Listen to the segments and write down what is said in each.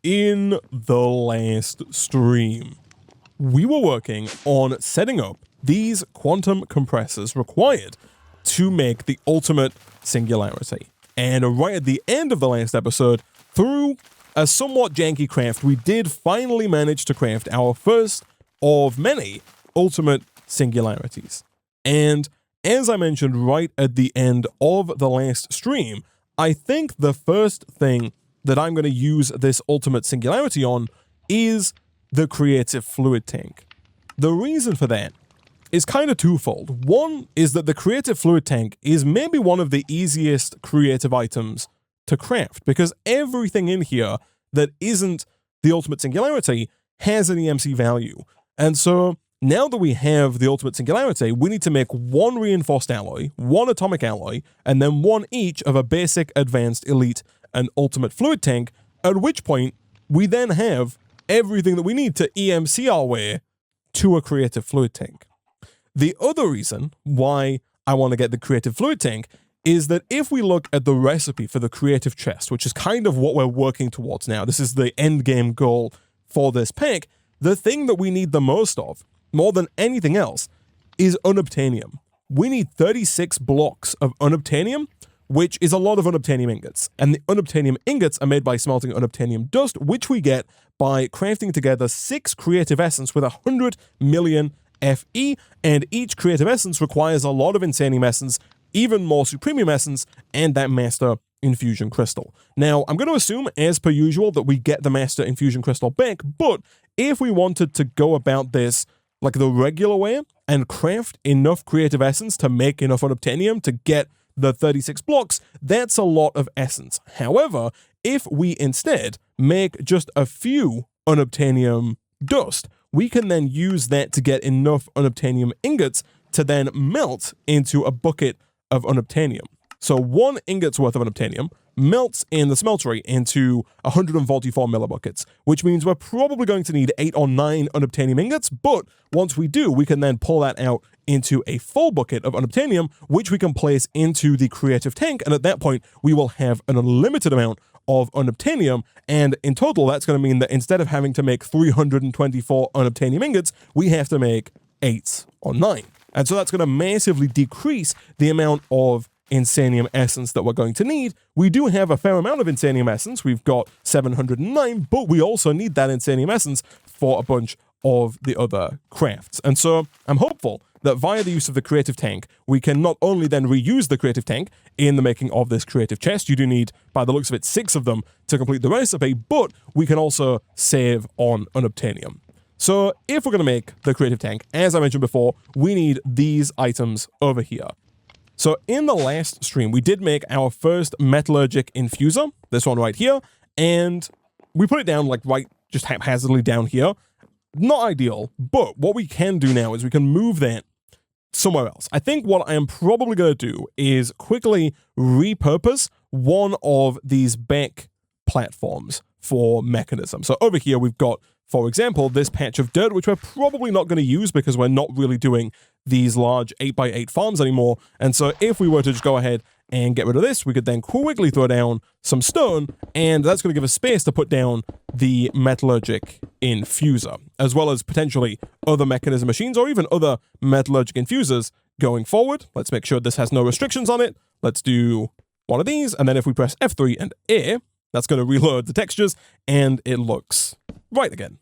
in the last stream, we were working on setting up these quantum compressors required to make the ultimate singularity. And right at the end of the last episode, through a somewhat janky craft, we did finally manage to craft our first of many ultimate singularities. And as I mentioned right at the end of the last stream, I think the first thing that I'm going to use this ultimate singularity on is the creative fluid tank. The reason for that is kind of twofold. One is that the creative fluid tank is maybe one of the easiest creative items to craft, because everything in here that isn't the ultimate singularity has an EMC value. And so now that we have the ultimate singularity, we need to make one reinforced alloy, one atomic alloy, and then one each of a basic, advanced, elite, and ultimate fluid tank, at which point we then have everything that we need to EMC our way to a creative fluid tank. The other reason why I want to get the creative fluid tank is that if we look at the recipe for the creative chest, which is kind of what we're working towards now, this is the end game goal for this pack, the thing that we need the most of, more than anything else, is unobtainium. We need 36 blocks of unobtainium, which is a lot of unobtainium ingots. And the unobtainium ingots are made by smelting unobtainium dust, which we get by crafting together 6 creative essence with 100 million FE, and each creative essence requires a lot of insanium essence, even more supremium essence, and that master infusion crystal. Now, I'm going to assume, as per usual, that we get the master infusion crystal back, but if we wanted to go about this like the regular way and craft enough creative essence to make enough unobtainium to get the 36 blocks, that's a lot of essence. However, if we instead make just a few unobtainium dust, we can then use that to get enough unobtainium ingots to then melt into a bucket of unobtainium. So 1 ingot's worth of unobtainium melts in the smeltery into 144 millibuckets, which means we're probably going to need 8 or 9 unobtainium ingots, but once we do, we can then pull that out into a full bucket of unobtainium, which we can place into the creative tank, and at that point, we will have an unlimited amount of unobtainium, and in total, that's going to mean that instead of having to make 324 unobtainium ingots, we have to make 8 or 9. And so that's going to massively decrease the amount of insanium essence that we're going to need. We do have a fair amount of insanium essence. We've got 709, but we also need that insanium essence for a bunch of the other crafts. And so I'm hopeful that via the use of the creative tank, we can not only then reuse the creative tank in the making of this creative chest, you do need, by the looks of it, 6 of them to complete the recipe, but we can also save on unobtainium. So if we're going to make the creative tank, as I mentioned before, we need these items over here. So in the last stream, we did make our first metallurgic infuser, this one right here, and we put it down like right just haphazardly down here. Not ideal, but what we can do now is we can move that somewhere else. I think what I am probably going to do is quickly repurpose one of these back platforms for Mekanism. So over here we've got, for example, this patch of dirt, which we're probably not going to use because we're not really doing these large 8x8 farms anymore. And so if we were to just go ahead and get rid of this, we could then quickly throw down some stone, and that's going to give us space to put down the metallurgic infuser, as well as potentially other Mekanism machines or even other metallurgic infusers going forward. Let's make sure this has no restrictions on it. Let's do one of these, and then if we press F3 and A, that's going to reload the textures, and it looks right again.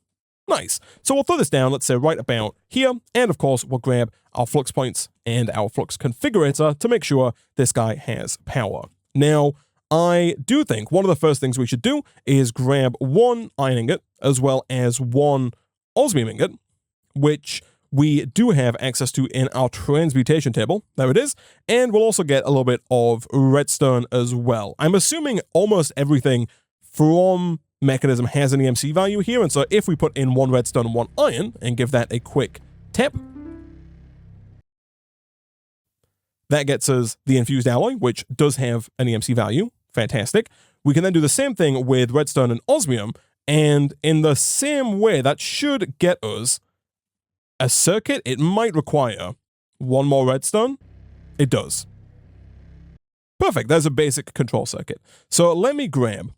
Nice. So we'll throw this down, let's say right about here, and of course we'll grab our flux points and our flux configurator to make sure this guy has power. Now, I do think one of the first things we should do is grab 1 iron ingot as well as 1 osmium ingot, which we do have access to in our transmutation table. There it is. And we'll also get a little bit of redstone as well. I'm assuming almost everything from Mekanism has an EMC value here, and so if we put in 1 redstone and 1 iron and give that a quick tap, that gets us the infused alloy, which does have an EMC value. Fantastic. We can then do the same thing with redstone and osmium, and in the same way, that should get us a circuit. It might require 1 more redstone. It does. Perfect. There's a basic control circuit. So let me grab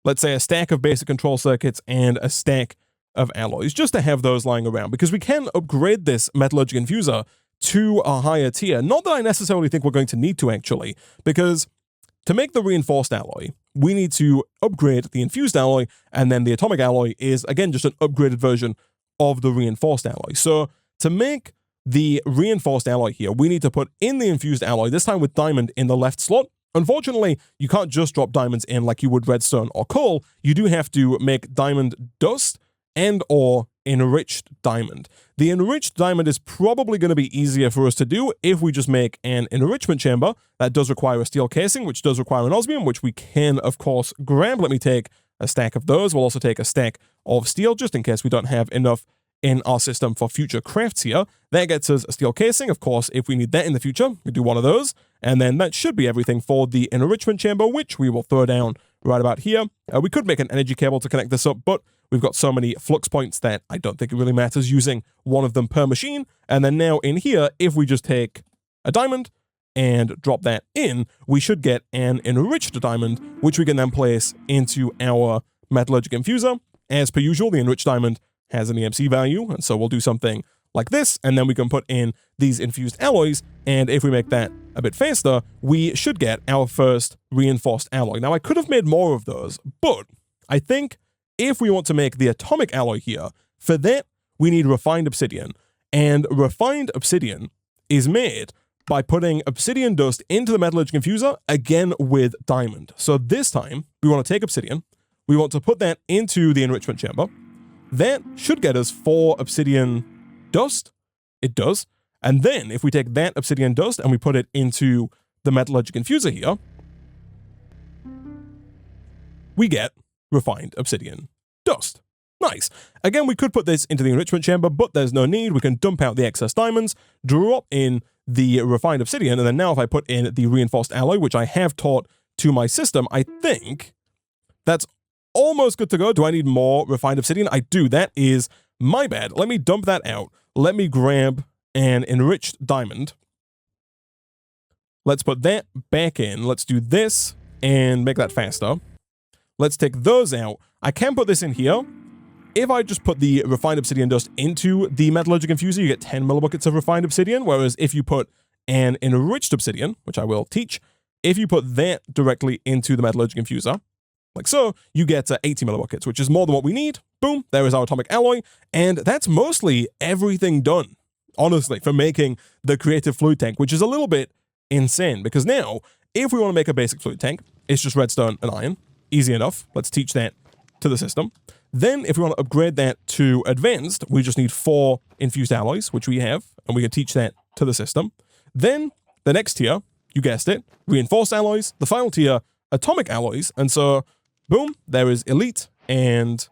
let's say, a stack of basic control circuits and a stack of alloys, just to have those lying around, because we can upgrade this metallurgic infuser to a higher tier. Not that I necessarily think we're going to need to, actually, because to make the reinforced alloy, we need to upgrade the infused alloy, and then the atomic alloy is, again, just an upgraded version of the reinforced alloy. So to make the reinforced alloy here, we need to put in the infused alloy, this time with diamond in the left slot. Unfortunately, you can't just drop diamonds in like you would redstone or coal. You do have to make diamond dust and or enriched diamond. The enriched diamond is probably going to be easier for us to do if we just make an enrichment chamber. That does require a steel casing, which does require an osmium, which we can, of course, grab. Let me take a stack of those. We'll also take a stack of steel, just in case we don't have enough in our system for future crafts here. That gets us a steel casing. Of course, if we need that in the future, we do one of those. And then that should be everything for the enrichment chamber, which we will throw down right about here. We could make an energy cable to connect this up, but we've got so many flux points that I don't think it really matters using one of them per machine. And then now in here, if we just take a diamond and drop that in, we should get an enriched diamond, which we can then place into our metallurgic infuser. As per usual, the enriched diamond has an EMC value, and so we'll do something like this, and then we can put in these infused alloys, and if we make that a bit faster, we should get our first reinforced alloy. Now, I could have made more of those, but I think if we want to make the atomic alloy here, for that, we need refined obsidian, and refined obsidian is made by putting obsidian dust into the metallurgic infuser, again with diamond. So this time, we want to take obsidian, we want to put that into the enrichment chamber. That should get us 4 obsidian dust. It does. And then if we take that obsidian dust and we put it into the metallurgic infuser here, we get refined obsidian dust. Nice. Again, we could put this into the enrichment chamber, but there's no need. We can dump out the excess diamonds, drop in the refined obsidian, and then now if I put in the reinforced alloy, which I have taught to my system, I think that's almost good to go. Do I need more refined obsidian? I do. That is my bad. Let me dump that out. Let me grab an enriched diamond. Let's put that back in. Let's do this and make that faster. Let's take those out. I can put this in here. If I just put the refined obsidian dust into the metallurgic infuser, you get 10 millibuckets of refined obsidian, whereas if you put an enriched obsidian, which I will teach, if you put that directly into the metallurgic infuser, like so, you get 80 millibuckets, which is more than what we need. Boom, there is our atomic alloy, and that's mostly everything done, honestly, for making the creative fluid tank, which is a little bit insane, because now, if we want to make a basic fluid tank, it's just redstone and iron. Easy enough. Let's teach that to the system. Then, if we want to upgrade that to advanced, we just need 4 infused alloys, which we have, and we can teach that to the system. Then, the next tier, you guessed it, reinforced alloys. The final tier, atomic alloys, and so boom, there is elite, and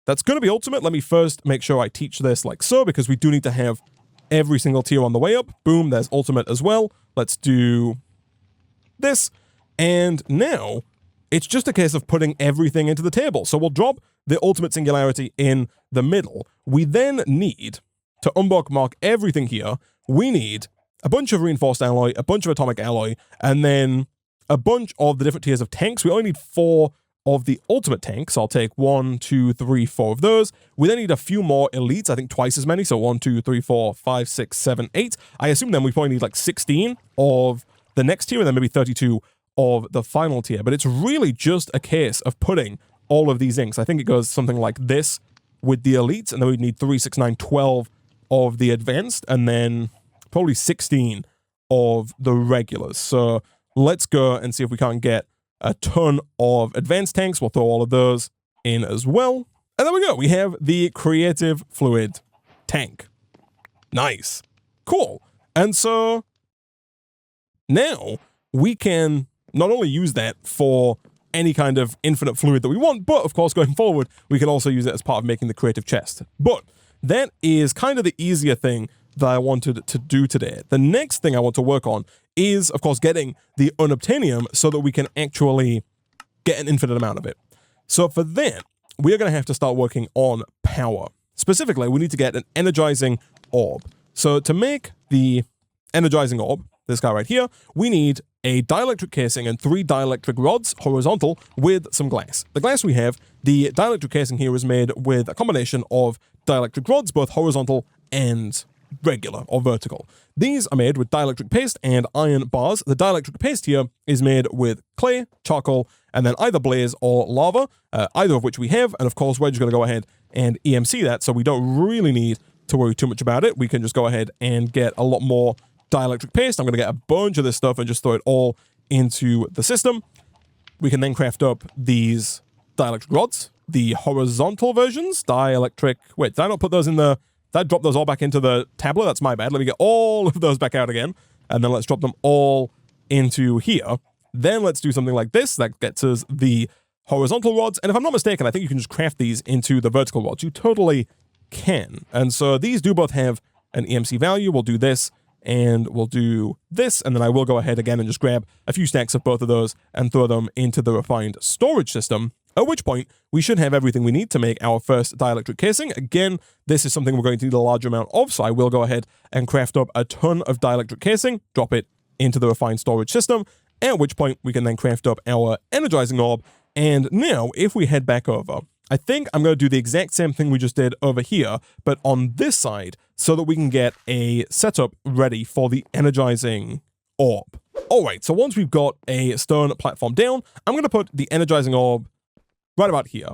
that's going to be ultimate. Let me first make sure I teach this like so, because we do need to have every single tier on the way up. Boom, there's ultimate as well. Let's do this, and now it's just a case of putting everything into the table. So we'll drop the ultimate singularity in the middle. We then need to unbookmark everything here. We need a bunch of reinforced alloy, a bunch of atomic alloy, and then a bunch of the different tiers of tanks. We only need 4 of the ultimate tanks. I'll take 1, 2, 3, 4 of those. We then need a few more elites, I think twice as many. So 1, 2, 3, 4, 5, 6, 7, 8. I assume then we probably need like 16 of the next tier, and then maybe 32 of the final tier. But it's really just a case of putting all of these inks. I think it goes something like this with the elites, and then we need 3, 6, 9, 12 of the advanced, and then probably 16 of the regulars. So let's go and see if we can't get a ton of advanced tanks. We'll throw all of those in as well. And there we go. We have the creative fluid tank. Nice. Cool. And so now we can not only use that for any kind of infinite fluid that we want, but of course, going forward, we can also use it as part of making the creative chest. But that is kind of the easier thing that I wanted to do today. The next thing I want to work on is, of course, getting the Unobtanium so that we can actually get an infinite amount of it. So for that, we are going to have to start working on power. Specifically, we need to get an energizing orb. So to make the energizing orb, this guy right here, we need a dielectric casing and 3 dielectric rods, horizontal, with some glass. The glass we have, the dielectric casing here is made with a combination of dielectric rods, both horizontal and regular or vertical. These are made with dielectric paste and iron bars. The dielectric paste here is made with clay, charcoal, and then either blaze or lava, either of which we have. And of course, we're just going to go ahead and EMC that, so we don't really need to worry too much about it. We can just go ahead and get a lot more dielectric paste. I'm going to get a bunch of this stuff and just throw it all into the system. We can then craft up these dielectric rods, the horizontal versions, dielectric. Wait, did I not put those in the... Did I drop those all back into the tablet? That's my bad. Let me get all of those back out again. And then let's drop them all into here. Then let's do something like this. That gets us the horizontal rods. And if I'm not mistaken, I think you can just craft these into the vertical rods. You totally can. And so these do both have an EMC value. We'll do this and we'll do this. And then I will go ahead again and just grab a few stacks of both of those and throw them into the refined storage system. At which point, we should have everything we need to make our first dielectric casing. Again, this is something we're going to need a large amount of, so I will go ahead and craft up a ton of dielectric casing, drop it into the refined storage system, at which point we can then craft up our energizing orb. And now, if we head back over, I think I'm going to do the exact same thing we just did over here, but on this side, so that we can get a setup ready for the energizing orb. All right, so once we've got a stone platform down, I'm going to put the energizing orb right about here.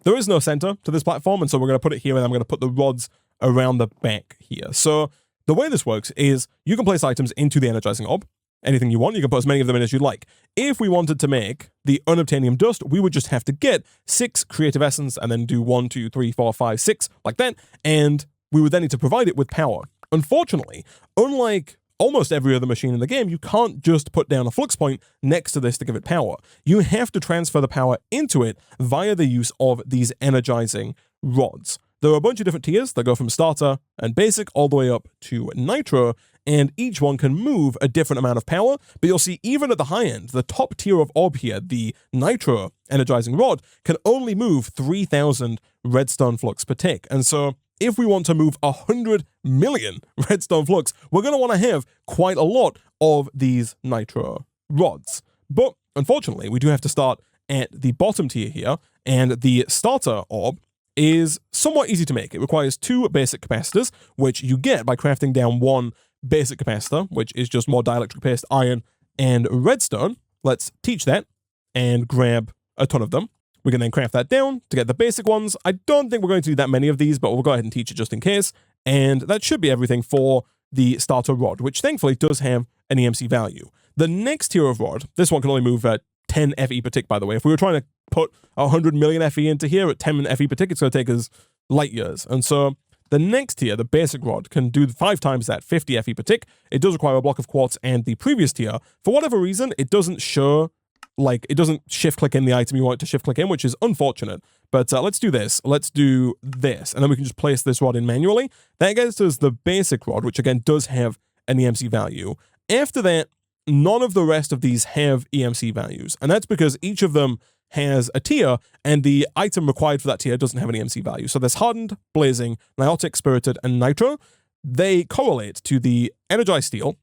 There is no center to this platform, and so we're going to put it here, and I'm going to put the rods around the back here. So the way this works is you can place items into the energizing orb, anything you want. You can put as many of them in as you'd like. If we wanted to make the unobtainium dust, we would just have to get 6 creative essence and then do 1, 2, 3, 4, 5, 6 like that, and we would then need to provide it with power. Unfortunately, unlike almost every other machine in the game, you can't just put down a flux point next to this to give it power. You have to transfer the power into it via the use of these energizing rods. There are a bunch of different tiers that go from starter and basic all the way up to nitro, and each one can move a different amount of power, but you'll see even at the high end, the top tier of orb here, the nitro energizing rod, can only move 3,000 redstone flux per tick. And so if we want to move 100 million redstone flux, we're going to want to have quite a lot of these nitro rods. But unfortunately, we do have to start at the bottom tier here, and the starter orb is somewhat easy to make. It requires 2 basic capacitors, which you get by crafting down 1 basic capacitor, which is just more dielectric paste, iron, and redstone. Let's teach that and grab a ton of them. We can then craft that down to get the basic ones. I don't think we're going to do that many of these, but we'll go ahead and teach it just in case. And that should be everything for the starter rod, which thankfully does have an EMC value. The next tier of rod, this one can only move at 10 FE per tick, by the way. If we were trying to put 100 million FE into here at 10 FE per tick, it's going to take us light years. And so the next tier, the basic rod, can do 5 times that, 50 FE per tick. It does require a block of quartz, and the previous tier, for whatever reason, it doesn't show, like, it doesn't shift click in the item you want it to shift click in, which is unfortunate. But let's do this. Let's do this, and then we can just place this rod in manually. That gets us the basic rod, which again does have an EMC value. After that, none of the rest of these have EMC values, and that's because each of them has a tier, and the item required for that tier doesn't have an EMC value. So there's hardened, blazing, niotic, spirited, and nitro. They correlate to the energized steel,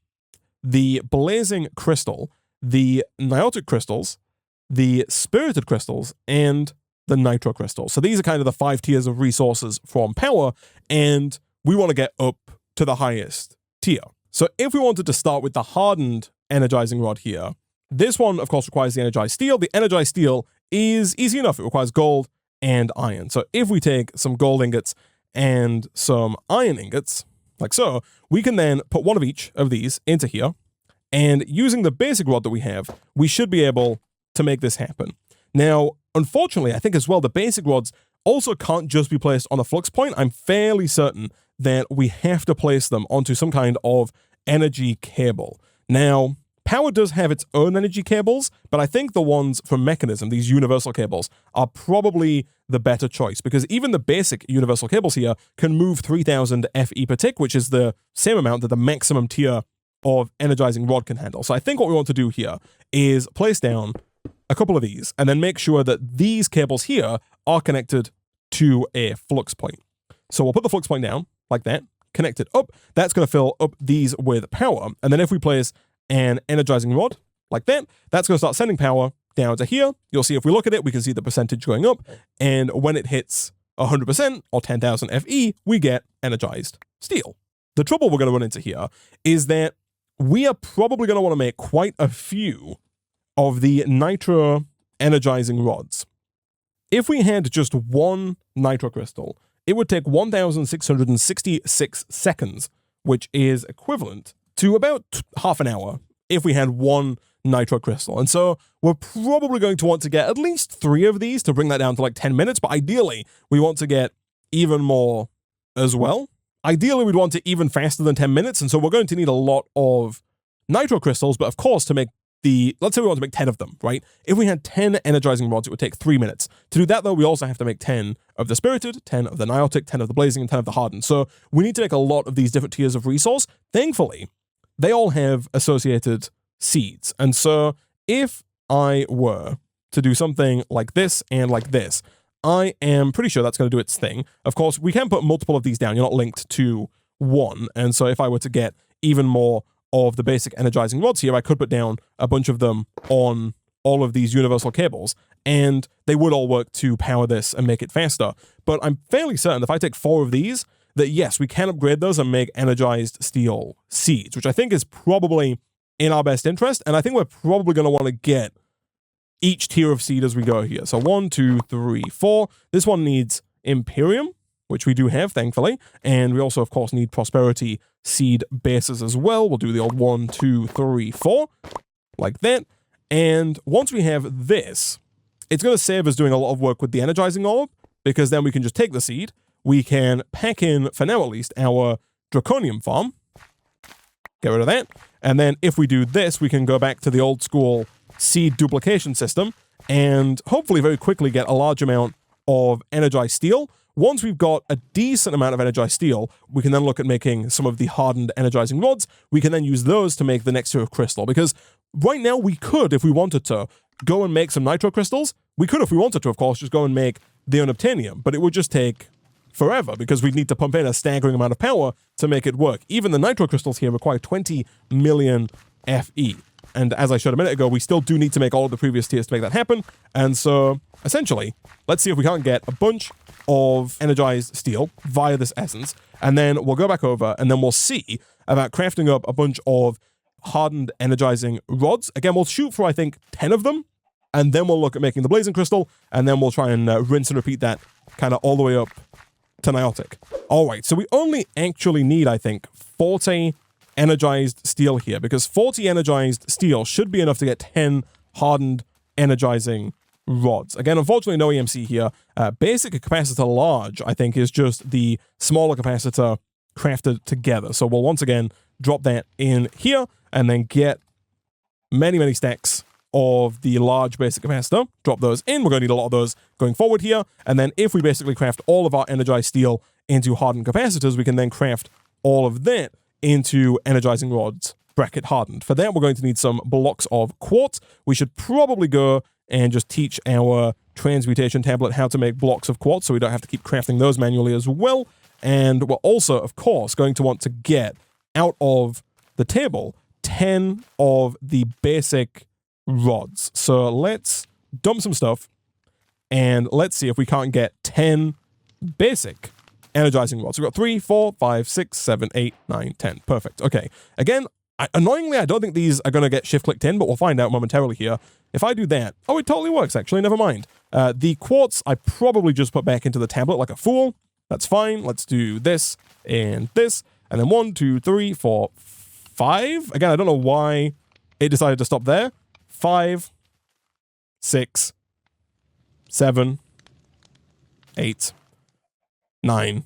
the blazing crystal, the niotic crystals, the spirited crystals, and the nitro crystals. So these are kind of the 5 tiers of resources from power, and we want to get up to the highest tier. So if we wanted to start with the hardened energizing rod here, this one, of course, requires the energized steel. The energized steel is easy enough. It requires gold and iron. So if we take some gold ingots and some iron ingots, like so, we can then put one of each of these into here, and using the basic rod that we have, we should be able to make this happen. Now, unfortunately, I think as well, the basic rods also can't just be placed on a flux point. I'm fairly certain that we have to place them onto some kind of energy cable. Now, power does have its own energy cables, but I think the ones from Mekanism, these universal cables, are probably the better choice, because even the basic universal cables here can move 3,000 FE per tick, which is the same amount that the maximum tier of energizing rod can handle. So I think what we want to do here is place down a couple of these, and then make sure that these cables here are connected to a flux point. So we'll put the flux point down, like that, connect it up. That's going to fill up these with power, and then if we place an energizing rod, like that. That's going to start sending power down to here. You'll see if we look at it, we can see the percentage going up. And when it hits 100% or 10,000 FE, we get energized steel. The trouble we're going to run into here is that we are probably going to want to make quite a few of the nitro energizing rods. If we had just one nitro crystal, it would take 1,666 seconds, which is equivalent to about half an hour if we had one nitro crystal. And so we're probably going to want to get at least 3 of these to bring that down to like 10 minutes, but ideally we want to get even more as well. Ideally we'd want it even faster than 10 minutes, and so we're going to need a lot of nitro crystals, but of course to make let's say we want to make 10 of them, right? If we had 10 energizing rods, it would take 3 minutes. To do that though, we also have to make 10 of the spirited, 10 of the niotic, 10 of the blazing, and 10 of the hardened. So we need to make a lot of these different tiers of resource. Thankfully, they all have associated seeds. And so if I were to do something like this and like this, I am pretty sure that's going to do its thing. Of course, we can put multiple of these down. You're not linked to one. And so if I were to get even more of the basic energizing rods here, I could put down a bunch of them on all of these universal cables, and they would all work to power this and make it faster. But I'm fairly certain if I take 4 of these, that yes, we can upgrade those and make energized steel seeds, which I think is probably in our best interest. And I think we're probably going to want to get each tier of seed as we go here. So 1, 2, 3, 4. This one needs Inferium, which we do have, thankfully. And we also, of course, need Prosperity seed bases as well. We'll do the old 1, 2, 3, 4, like that. And once we have this, it's going to save us doing a lot of work with the energizing orb, because then we can just take the seed. We can pack in, for now at least, our draconium farm. Get rid of that. And then if we do this, we can go back to the old school seed duplication system and hopefully very quickly get a large amount of energized steel. Once we've got a decent amount of energized steel, we can then look at making some of the hardened energizing rods. We can then use those to make the next tier of crystal, because right now we could, if we wanted to, go and make some nitro crystals. We could, if we wanted to, of course, just go and make the Unobtanium, but it would just take forever because we'd need to pump in a staggering amount of power to make it work. Even the nitro crystals here require 20 million FE. And as I showed a minute ago, we still do need to make all of the previous tiers to make that happen. And so, essentially, let's see if we can't get a bunch of energized steel via this essence, and then we'll go back over, and then we'll see about crafting up a bunch of hardened energizing rods. Again, we'll shoot for, I think, 10 of them, and then we'll look at making the blazing crystal, and then we'll try and rinse and repeat that kind of all the way up to niotic. All right, so we only actually need, I think, 40 energized steel here, because 40 energized steel should be enough to get 10 hardened energizing rods. Again, unfortunately, no EMC here. Basic capacitor large, I think, is just the smaller capacitor crafted together. So we'll once again drop that in here and then get many, many stacks of the large basic capacitor. Drop those in. We're going to need a lot of those going forward here. And then if we basically craft all of our energized steel into hardened capacitors, we can then craft all of that into energizing rods bracket hardened. For that, we're going to need some blocks of quartz. We should probably go and just teach our transmutation tablet how to make blocks of quartz so we don't have to keep crafting those manually as well. And we're also, of course, going to want to get out of the table 10 of the basic rods. So let's dump some stuff and let's see if we can't get 10 basic energizing rods. We've got 3, 4, 5, 6, 7, 8, 9, 10. Perfect. Okay. Again, annoyingly, I don't think these are going to get shift clicked in, but we'll find out momentarily here. If I do that, oh, it totally works, actually. Never mind. The quartz, I probably just put back into the tablet like a fool. That's fine. Let's do this and this. And then 1, 2, 3, 4, 5. Again, I don't know why it decided to stop there. 5, 6, 7, 8, 9,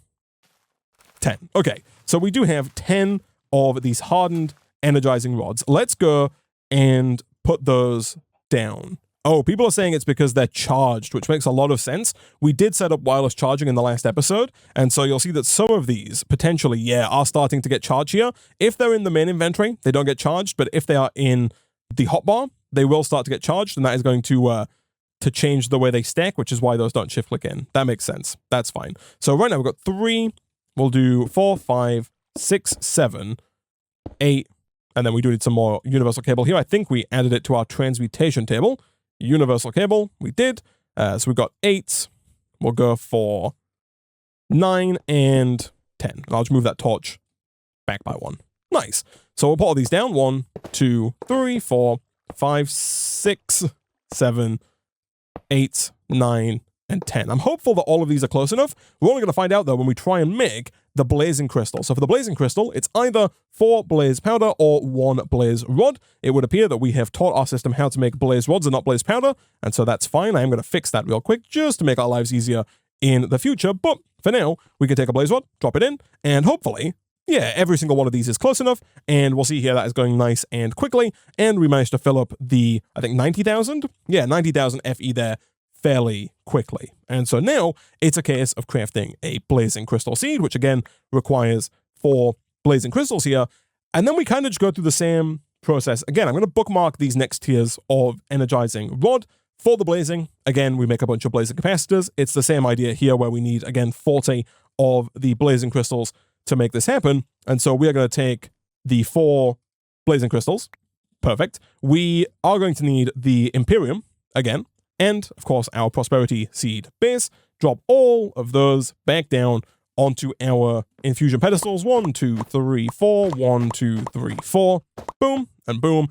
10. Okay, so we do have 10 of these hardened energizing rods. Let's go and put those down. Oh, people are saying it's because they're charged, which makes a lot of sense. We did set up wireless charging in the last episode, and so you'll see that some of these potentially, are starting to get charged here. If they're in the main inventory, they don't get charged, but if they are in the hotbar, they will start to get charged, and that is going to change the way they stack, which is why those don't shift click in. That makes sense. That's fine. So right now we've got 3, we'll do 4, 5, 6, 7, 8, And then we do need some more universal cable here. I think we added it to our transmutation table. Universal cable, we did. So we've got 8. We'll go for 9 and 10. And I'll just move that torch back by 1. Nice. So we'll put all these down. 1, 2, 3, 4, 5, 6, 7, 8, 9, and 10. I'm hopeful that all of these are close enough. We're only going to find out, though, when we try and make the blazing crystal. So for the blazing crystal, it's either 4 blaze powder or 1 blaze rod. It would appear that we have taught our system how to make blaze rods and not blaze powder, and so that's fine. I am going to fix that real quick just to make our lives easier in the future, but for now, we can take a blaze rod, drop it in, and hopefully, yeah, every single one of these is close enough, and we'll see here that is going nice and quickly, and we managed to fill up the, I think, 90,000? Yeah, 90,000 FE there fairly quickly. And so now it's a case of crafting a blazing crystal seed, which again requires 4 blazing crystals here. And then we kind of just go through the same process. Again, I'm going to bookmark these next tiers of energizing rod. For the blazing, again, we make a bunch of blazing capacitors. It's the same idea here where we need, again, 40 of the blazing crystals to make this happen. And so we are going to take the 4 blazing crystals. Perfect. We are going to need the Inferium, again, and, of course, our Prosperity Seed base. Drop all of those back down onto our infusion pedestals. 1, 2, 3, 4. 1, 2, 3, 4. Boom, and boom.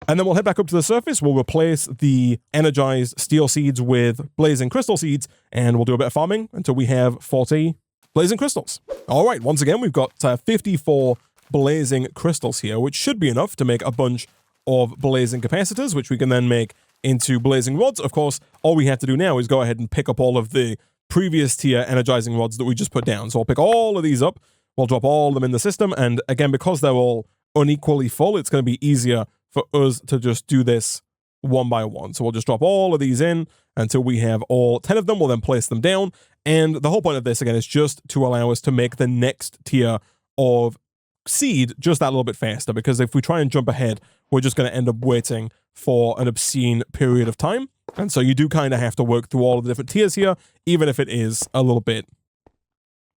And then we'll head back up to the surface. We'll replace the energized steel seeds with blazing crystal seeds, and we'll do a bit of farming until we have 40 blazing crystals. All right, once again, we've got 54 blazing crystals here, which should be enough to make a bunch of blazing capacitors, which we can then make into blazing rods. Of course, all we have to do now is go ahead and pick up all of the previous tier energizing rods that we just put down. So I'll pick all of these up. We'll drop all of them in the system. And again, because they're all unequally full, it's going to be easier for us to just do this one by one. So we'll just drop all of these in until we have all 10 of them. We'll then place them down. And the whole point of this, again, is just to allow us to make the next tier of seed just that little bit faster, because if we try and jump ahead, we're just going to end up waiting for an obscene period of time. And so you do kind of have to work through all of the different tiers here, even if it is a little bit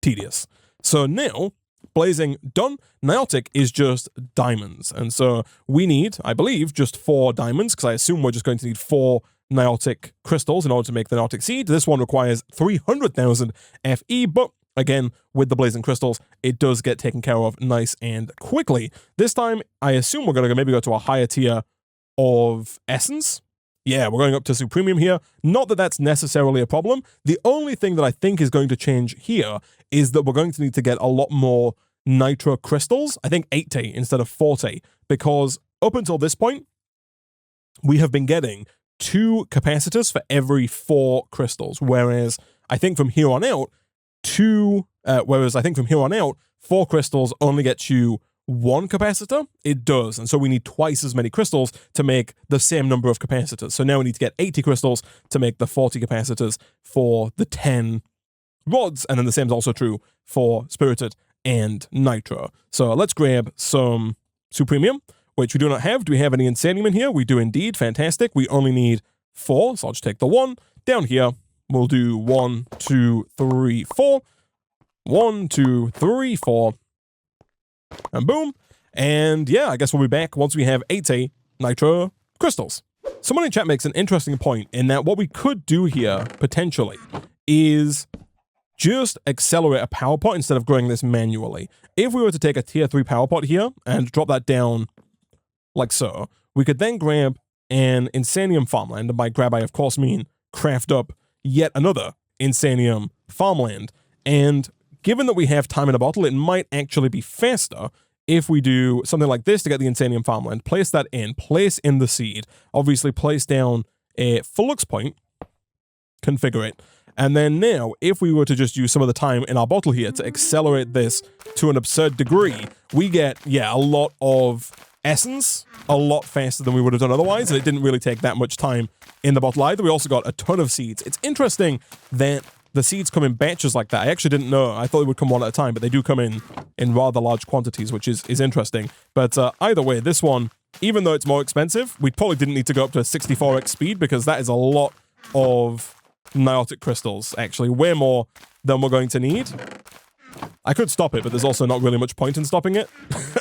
tedious. So now, blazing done. Niotic is just diamonds. And so we need, I believe, just 4 diamonds, because I assume we're just going to need 4 Niotic crystals in order to make the Niotic seed. This one requires 300,000 FE, but again, with the blazing crystals, it does get taken care of nice and quickly. This time, I assume we're going to maybe go to a higher tier of essence. Yeah, we're going up to supremium here. Not that that's necessarily a problem. The only thing that I think is going to change here is that we're going to need to get a lot more nitro crystals. I think 80 instead of 40, because up until this point, we have been getting 2 capacitors for every 4 crystals, whereas I think from here on out, 4 crystals only get you 1 capacitor. It does, and so we need twice as many crystals to make the same number of capacitors. So now we need to get 80 crystals to make the 40 capacitors for the 10 rods, and then the same is also true for Spirited and Nitro. So let's grab some Supremium, which we do not have. Do we have any Insanium in here? We do indeed. Fantastic. We only need 4, so I'll just take the 1. Down here, we'll do 1, 2, 3, 4. 1, 2, 3, 4. And boom. And yeah, I guess we'll be back once we have 80 nitro crystals. Someone in chat makes an interesting point in that what we could do here, potentially, is just accelerate a power pot instead of growing this manually. If we were to take a tier 3 power pot here and drop that down like so, we could then grab an Insanium farmland, and by grab I of course mean craft up yet another Insanium farmland, and given that we have time in a bottle, it might actually be faster if we do something like this to get the Insanium farmland. Place that in, place in the seed, obviously place down a flux point, configure it, and then now, if we were to just use some of the time in our bottle here to accelerate this to an absurd degree, we get, yeah, a lot of essence, a lot faster than we would have done otherwise, and it didn't really take that much time in the bottle either. We also got a ton of seeds. It's interesting that the seeds come in batches like that. I actually didn't know. I thought they would come one at a time, but they do come in rather large quantities, which is interesting. But either way, this one, even though it's more expensive, we probably didn't need to go up to 64x speed, because that is a lot of Niotic crystals, actually. Way more than we're going to need. I could stop it, but there's also not really much point in stopping it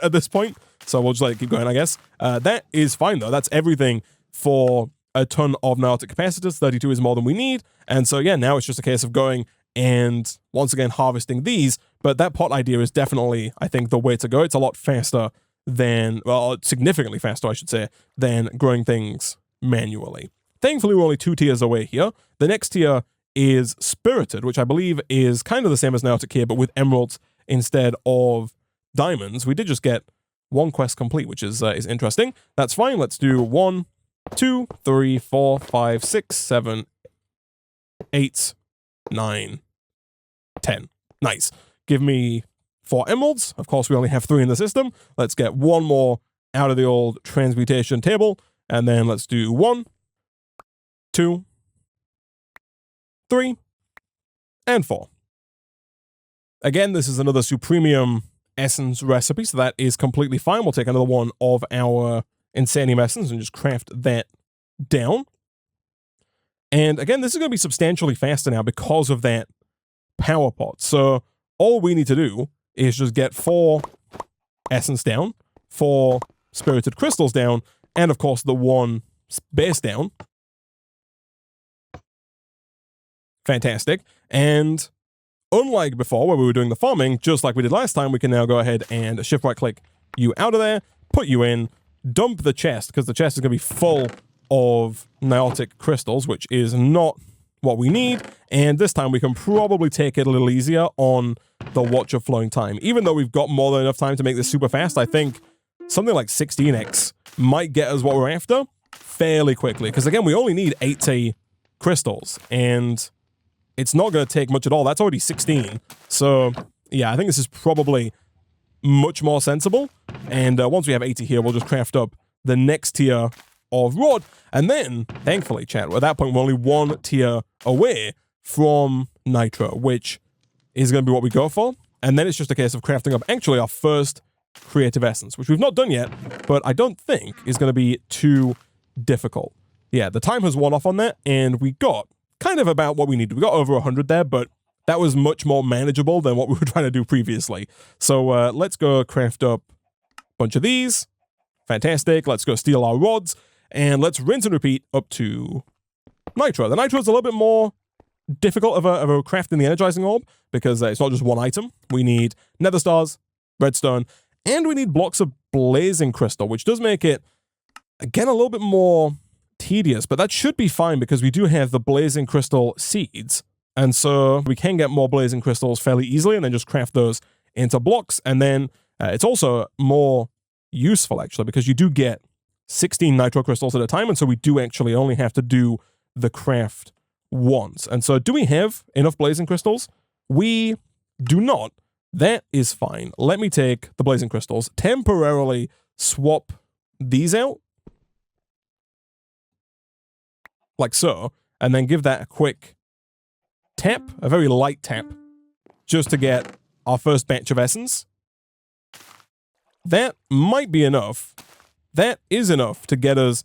at this point. So we'll just let it keep going, I guess. That is fine, though. That's everything for a ton of Nilotic capacitors. 32 is more than we need. And so, yeah, now it's just a case of going and, once again, harvesting these. But that pot idea is definitely, I think, the way to go. It's a lot faster than, well, significantly faster, I should say, than growing things manually. Thankfully, we're only 2 tiers away here. The next tier is Spirited, which I believe is kind of the same as Nilotic here, but with emeralds instead of diamonds. We did just get 1 quest complete, which is interesting. That's fine. Let's do 1, 2, 3, 4, 5, 6, 7, 8, 9, 10. Nice. Give me 4 emeralds. Of course, we only have 3 in the system. Let's get 1 more out of the old transmutation table. And then let's do 1, 2, 3, and 4. Again, this is another Supremium Essence recipe, so that is completely fine. We'll take another one of our Insanium Essence and just craft that down. And again, this is going to be substantially faster now because of that power pot. So all we need to do is just get 4 Essence down, 4 Spirited Crystals down, and of course the 1 base down. Fantastic. And unlike before, where we were doing the farming, just like we did last time, we can now go ahead and shift right click you out of there, put you in, dump the chest, because the chest is going to be full of Nilotic crystals, which is not what we need. And this time we can probably take it a little easier on the Watch of Flowing Time. Even though we've got more than enough time to make this super fast, I think something like 16x might get us what we're after fairly quickly. Because again, we only need 80 crystals, and it's not going to take much at all. That's already 16. So, yeah, I think this is probably much more sensible. And once we have 80 here, we'll just craft up the next tier of rod. And then, thankfully, chat, at that point, we're only 1 tier away from nitro, which is going to be what we go for. And then it's just a case of crafting up, actually, our first creative essence, which we've not done yet, but I don't think is going to be too difficult. Yeah, the time has worn off on that, and we got kind of about what we needed. We got over 100 there, but that was much more manageable than what we were trying to do previously. So let's go craft up a bunch of these. Fantastic. Let's go steal our rods, and let's rinse and repeat up to nitro. The nitro is a little bit more difficult of a craft in the energizing orb, because it's not just 1 item. We need nether stars, redstone, and we need blocks of blazing crystal, which does make it, again, a little bit more tedious, but that should be fine because we do have the blazing crystal seeds, and so we can get more blazing crystals fairly easily and then just craft those into blocks. And then it's also more useful, actually, because you do get 16 nitro crystals at a time, and so we do actually only have to do the craft once. And so do we have enough blazing crystals? We do not. That is fine. Let me take the blazing crystals, temporarily swap these out, like so, and then give that a quick tap, a very light tap, just to get our first batch of essence. That might be enough. That is enough to get us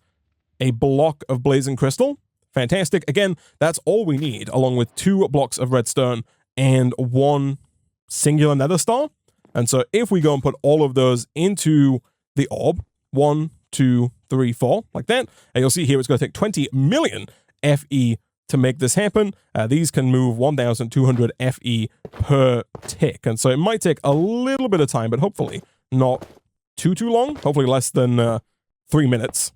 a block of blazing crystal. Fantastic. Again, that's all we need, along with 2 blocks of redstone and 1 singular nether star. And so if we go and put all of those into the orb, 1, 2, 3, 4, like that, and you'll see here it's going to take 20 million FE to make this happen. These can move 1,200 FE per tick, and so it might take a little bit of time, but hopefully not too long. Hopefully less than 3 minutes.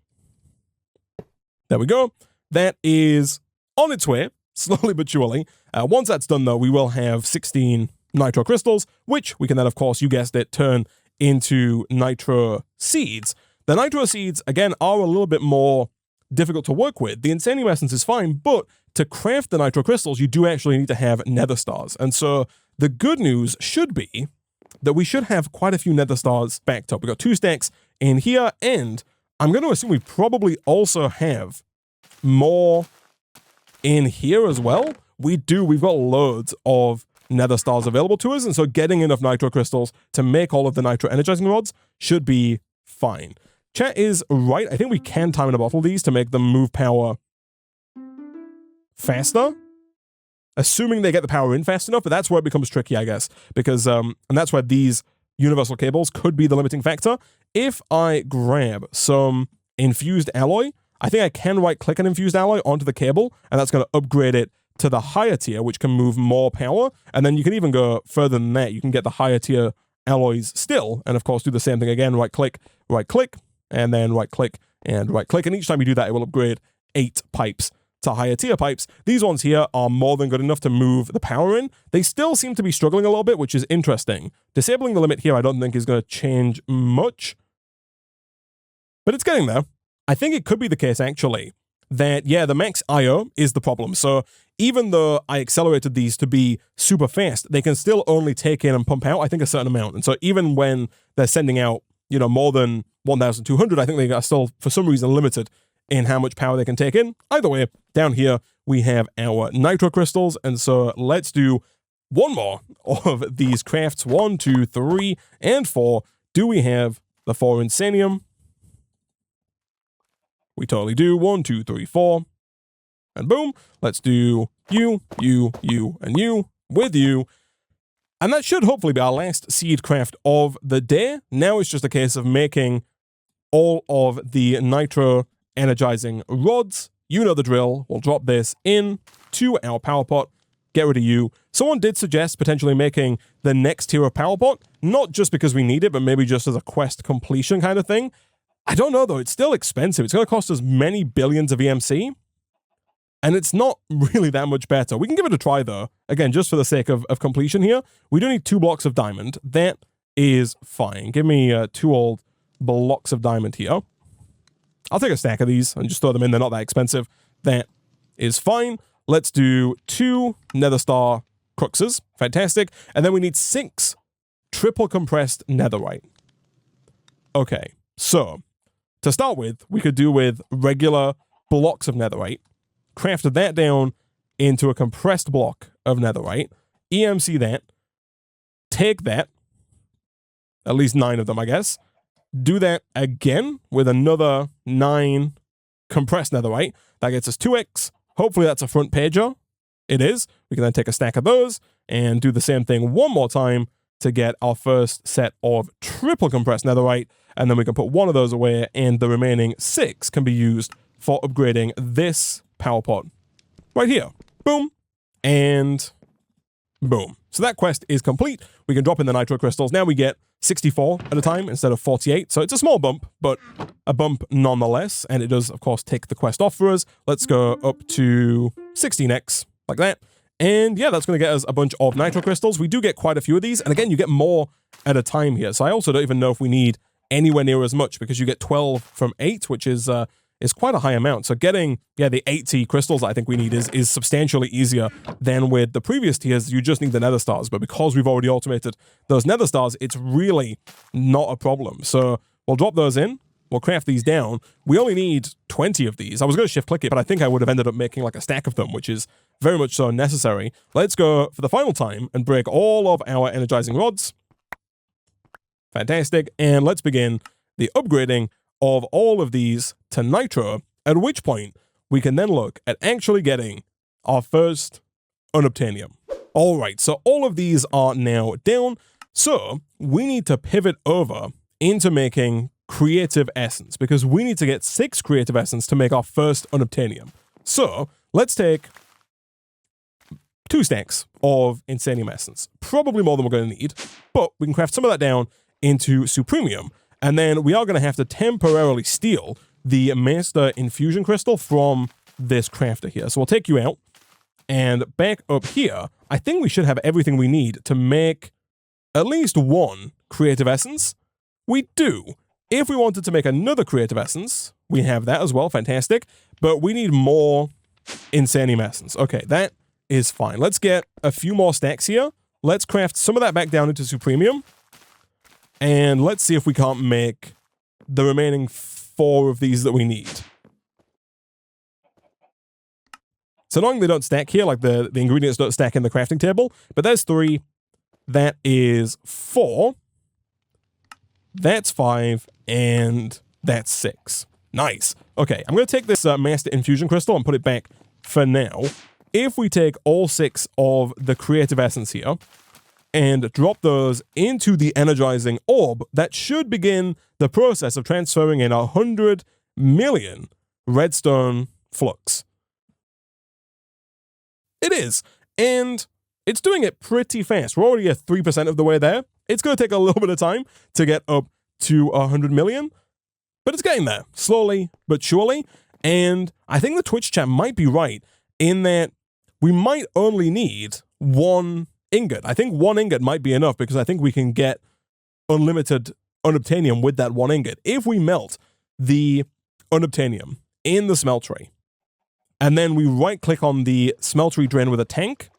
There we go. That is on its way, slowly but surely. Once that's done, though, we will have 16 nitro crystals, which we can then, of course, you guessed it, turn into nitro seeds. The nitro seeds, again, are a little bit more difficult to work with. The Insanium Essence is fine, but to craft the nitro crystals, you do actually need to have nether stars. And so the good news should be that we should have quite a few nether stars backed up. We've got 2 stacks in here, and I'm going to assume we probably also have more in here as well. We do. We've got loads of nether stars available to us, and so getting enough nitro crystals to make all of the nitro energizing rods should be fine. Chat is right. I think we can time in a bottle these to make them move power faster. assuming they get the power in fast enough, but that's where it becomes tricky, I guess, because, and that's where these universal cables could be the limiting factor. If I grab some infused alloy, I think I can right-click an infused alloy onto the cable, and that's going to upgrade it to the higher tier, which can move more power, and then you can even go further than that. You can get the higher tier alloys still, and of course do the same thing again, right-click, and then right-click, and each time you do that, it will upgrade 8 pipes to higher tier pipes. These ones here are more than good enough to move the power in. They still seem to be struggling a little bit, which is interesting. Disabling the limit here I don't think is going to change much, but it's getting there. I think it could be the case, actually, that, yeah, the max IO is the problem. So even though I accelerated these to be super fast, they can still only take in and pump out, I think, a certain amount. And so even when they're sending out, you know, more than 1,200, I think they are still, for some reason, limited in how much power they can take in. Either way, down here, we have our nitro crystals. And so let's do one more of these crafts. 1, 2, 3, and 4. Do we have the 4 insanium? We totally do. 1, 2, 3, 4. And boom. Let's do you, and you, with you. And that should hopefully be our last seed craft of the day. Now it's just a case of making all of the nitro energizing rods. You know the drill. We'll drop this in to our power pot. Get rid of you. Someone did suggest potentially making the next tier of power pot, not just because we need it, but maybe just as a quest completion kind of thing. I don't know, though. It's still expensive. It's going to cost us many billions of EMC, and it's not really that much better. We can give it a try, though. Again, just for the sake of completion here. We do need 2 blocks of diamond. That is fine. Give me 2 old blocks of diamond here. I'll take a stack of these and just throw them in. They're not that expensive. That is fine. Let's do 2 nether star cruxes. Fantastic. And then we need 6 triple compressed netherite. Okay, so to start with, we could do with regular blocks of netherite, craft that down into a compressed block of netherite, EMC that, take that, at least 9 of them, I guess, do that again with another 9 compressed netherite. That gets us 2x. Hopefully that's a front pager. It is. We can then take a stack of those and do the same thing one more time to get our first set of triple compressed netherite. And then we can put 1 of those away, and the remaining 6 can be used for upgrading this power pot right here. Boom. And boom. So that quest is complete. We can drop in the nitro crystals. Now we get 64 at a time instead of 48. So it's a small bump, but a bump nonetheless. And it does, of course, take the quest off for us. Let's go up to 16x, like that. And yeah, that's going to get us a bunch of nitro crystals. We do get quite a few of these. And again, you get more at a time here. So I also don't even know if we need anywhere near as much, because you get 12 from 8, which is quite a high amount. So getting, yeah, the 80 crystals I think we need is substantially easier than with the previous tiers. You just need the nether stars, but because we've already automated those nether stars, it's really not a problem. So we'll drop those in. We'll craft these down. We only need 20 of these. I was going to shift click it, but I think I would have ended up making like a stack of them, which is very much so necessary. Let's go for the final time and break all of our energizing rods. Fantastic. And let's begin the upgrading of all of these to nitro, at which point we can then look at actually getting our first unobtainium. All right, so all of these are now down. So we need to pivot over into making creative essence, because we need to get 6 creative essence to make our first unobtainium. So let's take 2 stacks of insanium essence. Probably more than we're going to need, but we can craft some of that down into supremium. And then we are going to have to temporarily steal the master infusion crystal from this crafter here. So we'll take you out, and back up here, I think we should have everything we need to make at least 1 creative essence. We do. If we wanted to make another creative essence, we have that as well. Fantastic. But we need more insanium essence. Okay, that is fine. Let's get a few more stacks here. Let's craft some of that back down into supremium. And let's see if we can't make the remaining 4 of these that we need. So annoying they don't stack here, like the ingredients don't stack in the crafting table, but there's 3. That is 4. That's 5. And that's 6. Nice. Okay, I'm going to take this master infusion crystal and put it back for now. if we take all 6 of the creative essence here and drop those into the energizing orb, that should begin the process of transferring in 100 million redstone flux. It is, and it's doing it pretty fast. We're already at 3% of the way there. It's going to take a little bit of time to get up to 100 million, but it's getting there, slowly but surely. And I think the Twitch chat might be right in that we might only need 1 ingot. I think 1 ingot might be enough because I think we can get unlimited unobtainium with that 1 ingot. If we melt the unobtainium in the smeltery, and then we right-click on the smeltery drain with a tank,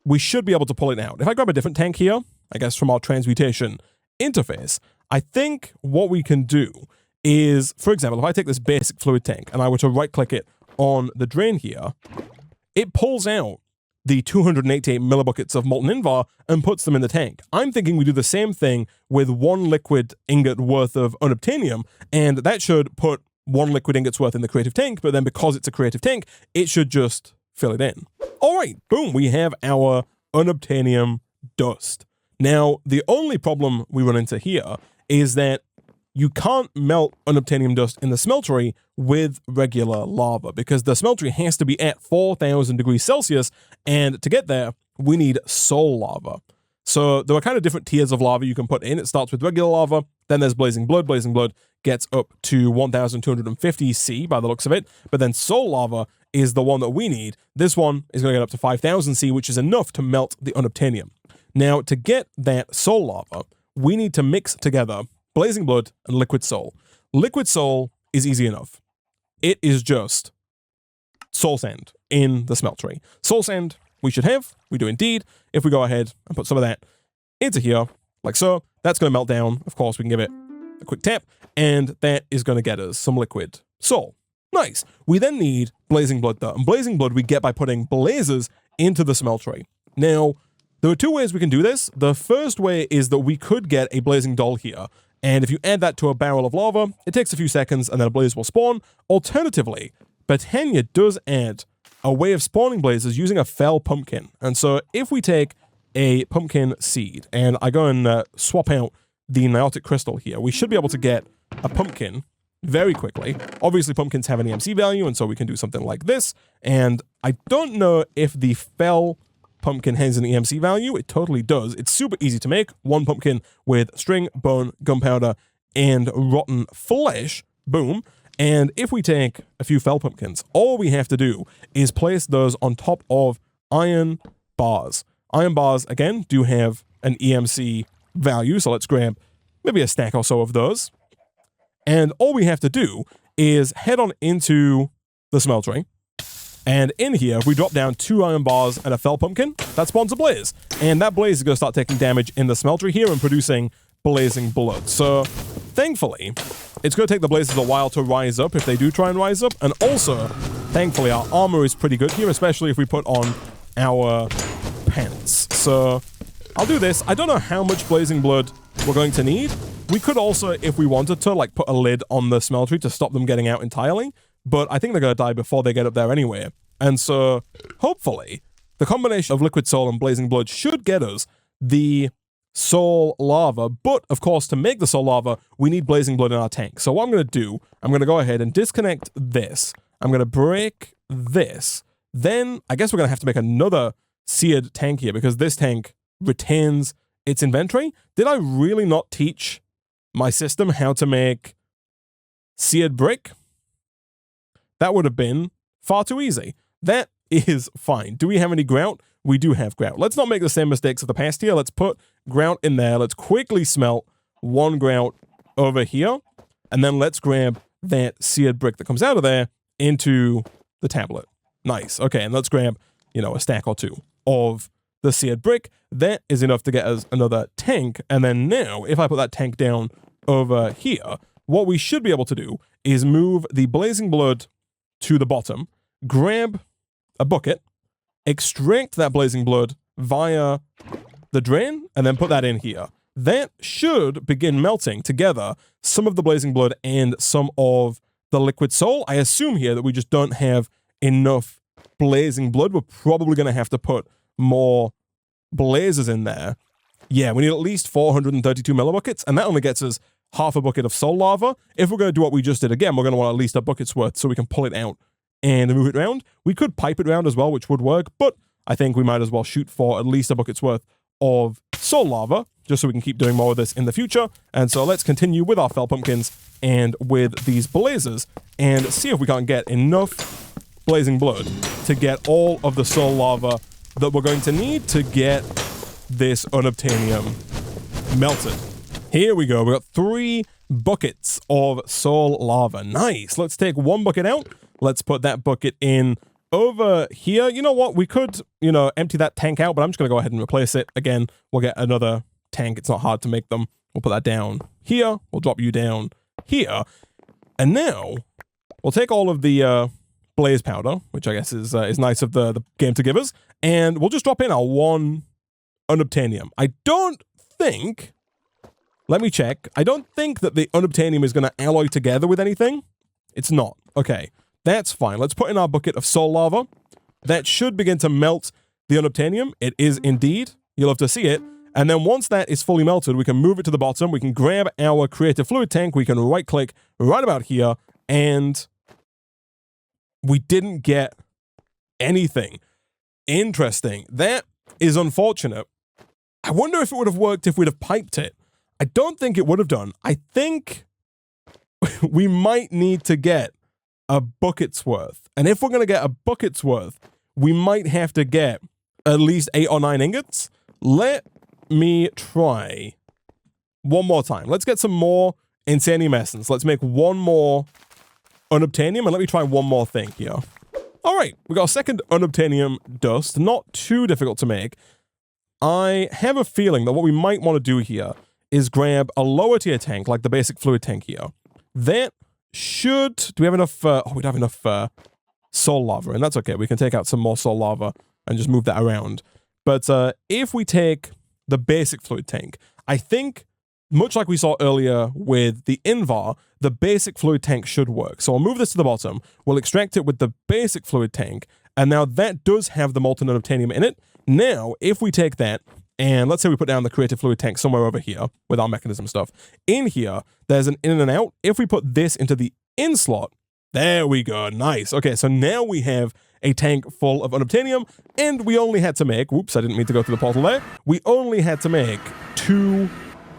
we should be able to pull it out. If I grab a different tank here, I guess from our transmutation interface, I think what we can do is, for example, if I take this basic fluid tank and I were to right-click it on the drain here, it pulls out the 288 millibuckets of molten invar and puts them in the tank. I'm thinking we do the same thing with 1 liquid ingot worth of unobtainium, and that should put 1 liquid ingot's worth in the creative tank, but then because it's a creative tank, it should just fill it in. All right, boom, we have our unobtainium dust. Now, the only problem we run into here is that you can't melt unobtainium dust in the smeltery with regular lava because the smeltery has to be at 4,000 degrees Celsius, and to get there, we need soul lava. So there are kind of different tiers of lava you can put in. It starts with regular lava, then there's blazing blood. Blazing blood gets up to 1,250 C by the looks of it, but then soul lava is the one that we need. This one is going to get up to 5,000 C, which is enough to melt the unobtainium. Now, to get that soul lava, we need to mix together blazing blood and liquid soul. Liquid soul is easy enough. It is just soul sand in the smeltery. Soul sand we should have, we do indeed. If we go ahead and put some of that into here, like so, that's going to melt down. Of course, we can give it a quick tap, and that is going to get us some liquid soul. Nice. We then need blazing blood though, and blazing blood we get by putting blazes into the smeltery. Now, there are 2 ways we can do this. The first way is that we could get a blazing doll here, and if you add that to a barrel of lava, it takes a few seconds and then a blaze will spawn. Alternatively, Botania does add a way of spawning blazes using a fell pumpkin. And so if we take a pumpkin seed and I go and swap out the niotic crystal here, we should be able to get a pumpkin very quickly. Obviously, pumpkins have an EMC value, and so we can do something like this. And I don't know if the fell pumpkin has an EMC value. It totally does. It's super easy to make. 1 pumpkin with string, bone, gunpowder, and rotten flesh. Boom. And if we take a few fell pumpkins, all we have to do is place those on top of iron bars. Iron bars, again, do have an EMC value, so let's grab maybe a stack or so of those. And all we have to do is head on into the smeltery. And in here, if we drop down 2 iron bars and a fell pumpkin, that spawns a blaze. And that blaze is going to start taking damage in the smeltery here and producing blazing blood. So, thankfully, it's going to take the blazes a while to rise up if they do try and rise up. And also, thankfully, our armor is pretty good here, especially if we put on our pants. So, I'll do this. I don't know how much blazing blood we're going to need. We could also, if we wanted to, like, put a lid on the smeltery to stop them getting out entirely. But I think they're going to die before they get up there anyway. And so, hopefully, the combination of liquid soul and blazing blood should get us the soul lava. But, of course, to make the soul lava, we need blazing blood in our tank. So what I'm going to do, I'm going to go ahead and disconnect this. I'm going to break this. Then, I guess we're going to have to make another seared tank here because this tank retains its inventory. Did I really not teach my system how to make seared brick? That would have been far too easy. That is fine. Do we have any grout? We do have grout. Let's not make the same mistakes of the past here. Let's put grout in there. Let's quickly smelt 1 grout over here. And then let's grab that seared brick that comes out of there into the tablet. Nice. Okay, and let's grab, a stack or 2 of the seared brick. That is enough to get us another tank. And then now, if I put that tank down over here, what we should be able to do is move the blazing blood to the bottom, grab a bucket, extract that blazing blood via the drain, and then put that in here. That should begin melting together some of the blazing blood and some of the liquid soul. I assume here that we just don't have enough blazing blood. We're probably going to have to put more blazes in there. Yeah, we need at least 432 millibuckets, and that only gets us half a bucket of soul lava. If we're going to do what we just did again, we're going to want at least a bucket's worth so we can pull it out and move it around. We could pipe it around as well, which would work, but I think we might as well shoot for at least a bucket's worth of soul lava, just so we can keep doing more of this in the future. And so let's continue with our fell pumpkins and with these blazes and see if we can't get enough blazing blood to get all of the soul lava that we're going to need to get this unobtainium melted. Here we go. We got 3 buckets of soul lava. Nice. Let's take 1 bucket out. Let's put that bucket in over here. You know what? We could, empty that tank out, but I'm just going to go ahead and replace it. Again, we'll get another tank. It's not hard to make them. We'll put that down here. We'll drop you down here. And now we'll take all of the blaze powder, which I guess is nice of the game to give us, and we'll just drop in our 1 unobtainium. I don't think... Let me check. I don't think that the unobtainium is going to alloy together with anything. It's not. Okay, that's fine. Let's put in our bucket of soul lava. That should begin to melt the unobtainium. It is indeed. You'll have to see it. And then once that is fully melted, we can move it to the bottom. We can grab our creative fluid tank. We can right-click right about here. And we didn't get anything. Interesting. That is unfortunate. I wonder if it would have worked if we'd have piped it. I don't think it would have done. I think we might need to get a bucket's worth. And if we're going to get a bucket's worth, we might have to get at least 8 or 9 ingots. Let me try one more time. Let's get some more Insanium Essence. Let's make 1 more Unobtainium, and let me try one more thing here. All right, we got a second Unobtainium dust. Not too difficult to make. I have a feeling that what we might want to do here is grab a lower tier tank, like the basic fluid tank here. That should... Do we have enough... we don't have enough soul lava, and that's okay. We can take out some more soul lava and just move that around. But if we take the basic fluid tank, I think, much like we saw earlier with the Invar, the basic fluid tank should work. So I'll move this to the bottom. We'll extract it with the basic fluid tank, and now that does have the molten unobtainium in it. Now, if we take that... And let's say we put down the creative fluid tank somewhere over here with our mechanism stuff. In here, there's an in and out. If we put this into the in slot, there we go. Nice. Okay, so now we have a tank full of unobtainium, and we only had to make, whoops, I didn't mean to go through the portal there. We only had to make 2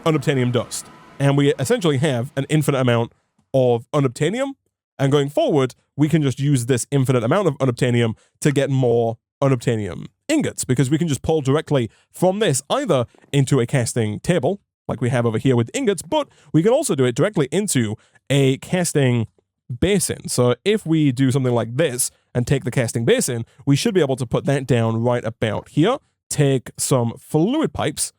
unobtainium dust. And we essentially have an infinite amount of unobtainium. And going forward, we can just use this infinite amount of unobtainium to get more unobtainium ingots, because we can just pull directly from this either into a casting table, like we have over here with ingots, but we can also do it directly into a casting basin. So if we do something like this and take the casting basin, we should be able to put that down right about here, take some fluid pipes,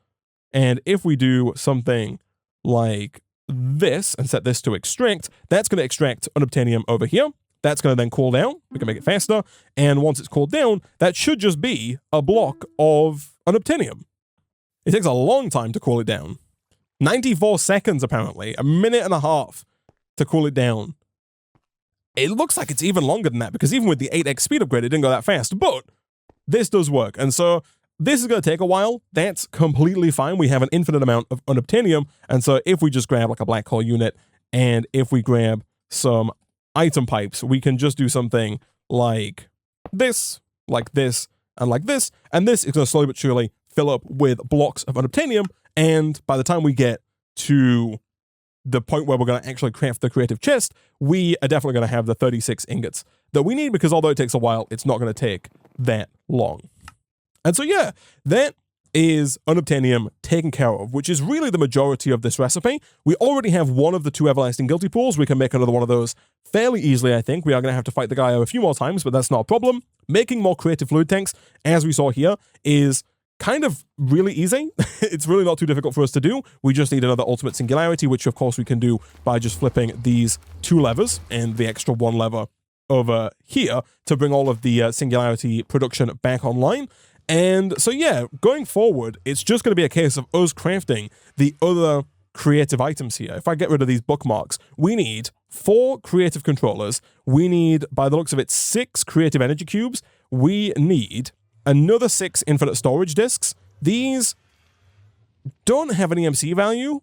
and if we do something like this and set this to extract, that's going to extract unobtainium over here. That's going to then cool down. We can make it faster. And once it's cooled down, that should just be a block of unobtainium. It takes a long time to cool it down. 94 seconds, apparently. A minute and a half to cool it down. It looks like it's even longer than that, because even with the 8x speed upgrade, it didn't go that fast. But this does work. And so this is going to take a while. That's completely fine. We have an infinite amount of unobtainium. And so if we just grab like a black hole unit, and if we grab some item pipes, we can just do something like this, and like this, and this is going to slowly but surely fill up with blocks of unobtainium, and by the time we get to the point where we're going to actually craft the creative chest, we are definitely going to have the 36 ingots that we need, because although it takes a while, it's not going to take that long. And so yeah, that is unobtainium taken care of, which is really the majority of this recipe. We already have one of the 2 everlasting guilty pools. We can make another one of those fairly easily, I think. We are going to have to fight the guy a few more times, but that's not a problem. Making more creative fluid tanks, as we saw here, is kind of really easy. It's really not too difficult for us to do. We just need another ultimate singularity, which of course we can do by just flipping these 2 levers and the extra 1 lever over here to bring all of the singularity production back online. And so yeah, going forward, it's just going to be a case of us crafting the other creative items here. If I get rid of these bookmarks, we need 4 creative controllers. We need, by the looks of it, 6 creative energy cubes. We need another 6 infinite storage disks. These don't have an EMC value,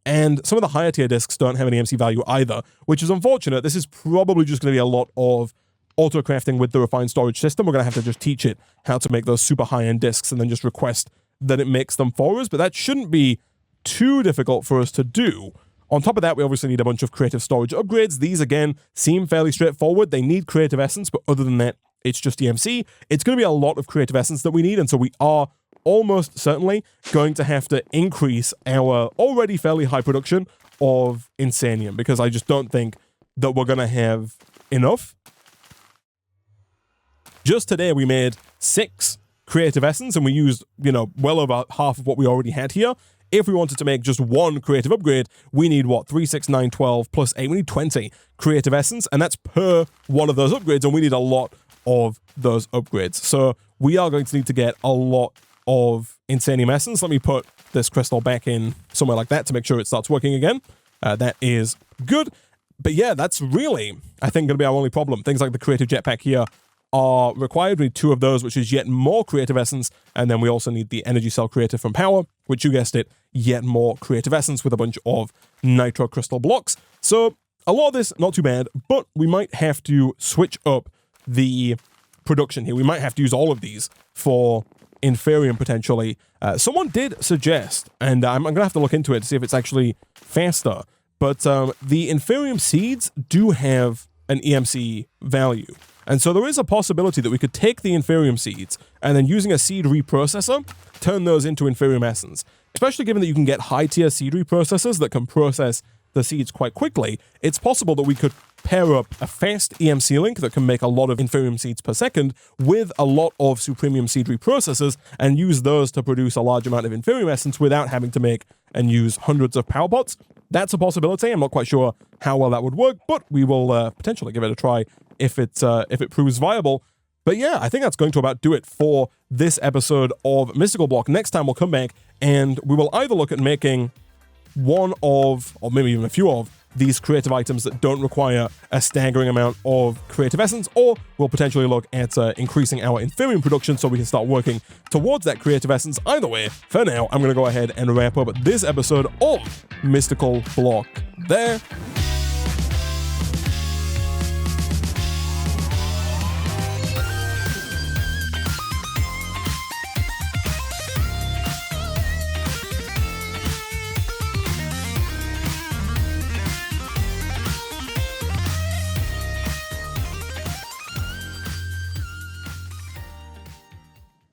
and some of the higher tier disks don't have an EMC value either, which is unfortunate. This is probably just going to be a lot of auto-crafting with the refined storage system. We're going to have to just teach it how to make those super high-end disks and then just request that it makes them for us, but that shouldn't be too difficult for us to do. On top of that, we obviously need a bunch of creative storage upgrades. These, again, seem fairly straightforward. They need creative essence, but other than that, it's just EMC. It's going to be a lot of creative essence that we need, and so we are almost certainly going to have to increase our already fairly high production of Insanium, because I just don't think that we're going to have enough. Just today, we made 6 creative essence, and we used, well over half of what we already had here. If we wanted to make just 1 creative upgrade, we need, 3, 6, 9, 12, plus 8. We need 20 creative essence, and that's per one of those upgrades, and we need a lot of those upgrades. So we are going to need to get a lot of Insanium essence. Let me put this crystal back in somewhere like that to make sure it starts working again. That is good. But yeah, that's really, I think, going to be our only problem. Things like the creative jetpack here are required. We need 2 of those, which is yet more creative essence, and then we also need the energy cell creator from power, which, you guessed it, yet more creative essence with a bunch of nitro crystal blocks. So a lot of this, not too bad, but we might have to switch up the production here. We might have to use all of these for inferium potentially. Someone did suggest, and I'm going to have to look into it to see if it's actually faster, but the inferium seeds do have an EMC value. And so there is a possibility that we could take the inferium seeds and then, using a seed reprocessor, turn those into inferium essence. Especially given that you can get high-tier seed reprocessors that can process the seeds quite quickly, it's possible that we could pair up a fast EMC link that can make a lot of inferium seeds per second with a lot of supremium seed reprocessors and use those to produce a large amount of inferium essence without having to make and use hundreds of power pots. That's a possibility. I'm not quite sure how well that would work, but we will potentially give it a try if it proves viable. But yeah, I think that's going to about do it for this episode of Mystical Block. Next time we'll come back and we will either look at making one of, or maybe even a few of, these creative items that don't require a staggering amount of creative essence, or we'll potentially look at increasing our inferium production so we can start working towards that creative essence. Either way, for now, I'm going to go ahead and wrap up this episode of Mystical Block there.